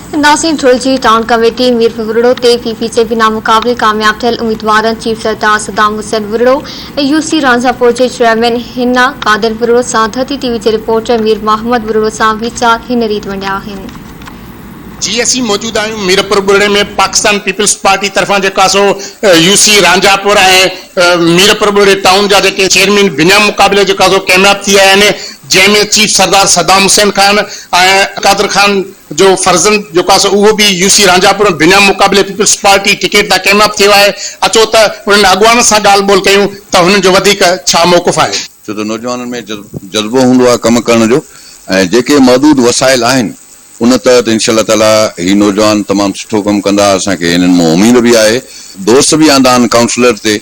नासिन ठुलजी town committee Mirpur बुरड़ो ते पीपीचे बिना मुकाबले कामयाब थियल उम्मीदवार चीफ सरदार सदाम हुसैन बुरड़ो यूसी रांझापुर के चेयरमैन हिना कादिर बुरड़ो सां धरती टीवी के रिपोर्टर मीर मोहम्मद बुरड़ो सां वीचार हिन रीत वंडिया आहिनि। जी असी मौजूद आहियूं मीरपुर बुरड़े में पाकिस्तान पीपल्स पार्टी तरफा जेका सो यूसी रांझापुर ऐं मीरपुर बुरड़े टाउन जा जेके चेयरमैन बिना मुकाबले जेका सो कामयाब थी आया आहिनि, जंहिंमें चीफ सरदार सदाम हुसैन खान ऐं कादिर खान जो फर्जंद जेका सो उहो भी यूसी रांझापुर बिना मुकाबले पीपल्स पार्टी टिकट तां कामयाब थियो आहे। अचो त उन्हनि अॻुवान सां ॻाल्हि ॿोल कयूं त हुननि जो वधीक छा मौक़िफ़ आहे। छो त नौजवाननि में जज़्बो हूंदो आहे कम करण जो, ऐं जेके मौजूद वसाइल आहिनि उन तहत इंशाअल्लाह ताला ही नौजवान तमामु सुठो कमु कंदा। असांखे हिननि मां उम्मीद भी आहे, दोस्त भी आंदा आहिनि काउंसलर ते,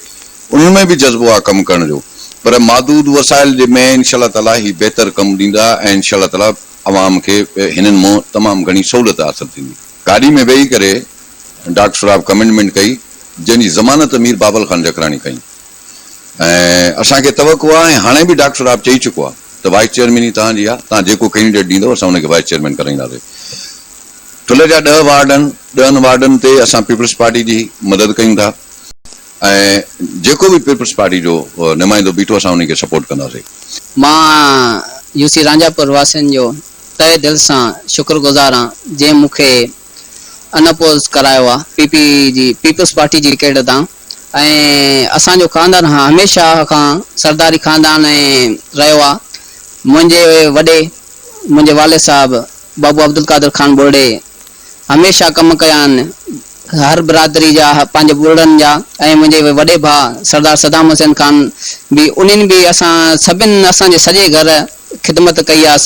उन्हनि में भी जज़्बो आहे कमु करण जो, पर मौजूद वसाइल में इंशाअल्लाह ताला ही बेहतर कमु ॾींदा ऐं इंशाअल्लाह ताला अवाम खे हिननि मां तमामु घणी सहूलियत हासिल थींदी। गाड़ी में वेही करे डॉक्टर साहब कमिटमेंट कई जंहिंजी ज़मानत मीर बाबल खान जकरानी कई, ऐं असांखे तवक़ो आहे ऐं हाणे भी डॉक्टर साहब चई चुको आहे त वाइस चेयरमैन ही तव्हांजी आहे, तव्हां जेको कैंडिडेट ॾींदव असां हुनखे वाइस चेयरमैन कराईंदासीं। ठुल जा 10 वार्डनि ते असां पीपल्स पार्टी जी मदद कयूं था ऐं जेको भी पीपल्स पार्टी जो नुमाइंदो बीठो असां उनखे सपोर्ट कंदासीं। मां यूसी रांझापुर वासियुनि जो तहे दिल सां शुक्रगुज़ार आहियां जंहिं मूंखे अनपोज करायो आहे पीपल्स पार्टी जी टिकट तां, ऐं असांजो खानदान हमेशह खां सरदारी खानदान रहियो आहे। मुंहिंजे वाले साहब बाबू अब्दुल कादिर खान बुरड़े हमेशा कम कया आहिनि हर बिरादरी जा, पंहिंजे बुरड़नि जा, ऐं मुंहिंजे वॾे भाउ सरदार सदाम हुसैन खान भी उन्हनि भी असां सभिनि असांजे सॼे घर ख़िदमत कई आहे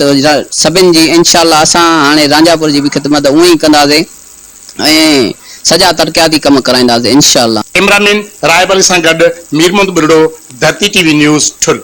सभिनि जी। इंशाअल्लाह असां हाणे रांझापुर जी भी ख़िदमत उअं ई कंदासीं ऐं सॼा तरक़ियाती कम कराईंदासीं इंशाअल्लाह। कैमरामैन रायबल सां गॾु मीर मोहम्मद बुरड़ो, धरती टीवी न्यूज़ ठुल।